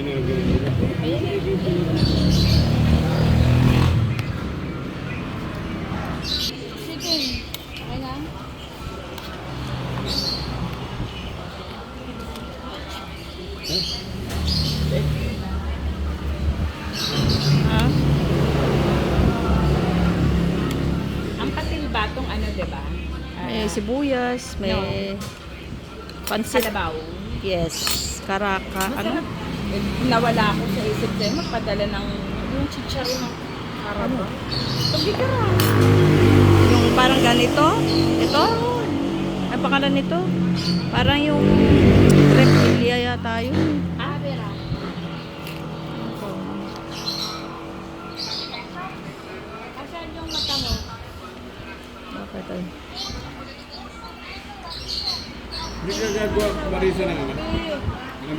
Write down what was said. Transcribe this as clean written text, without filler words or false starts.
Ayan eh. Sige. Okay na? Ha? Ang patil batong ano, diba? May sibuyas, may No. pansit. Kalabaw. Yes. Karaka. Ano? Masarap. Eh, nawala ako sa isip sa'yo. Magpadala ng yung chicharon ng karaba. Pagkikara. Yung parang ganito. Ito. Ang pangalan nito. Parang yung reptilia yata yun. Ah, vera. Asan yung mata mo? Bakit ay? Hindi ka gagawa, Marisa, ng ano? Eh,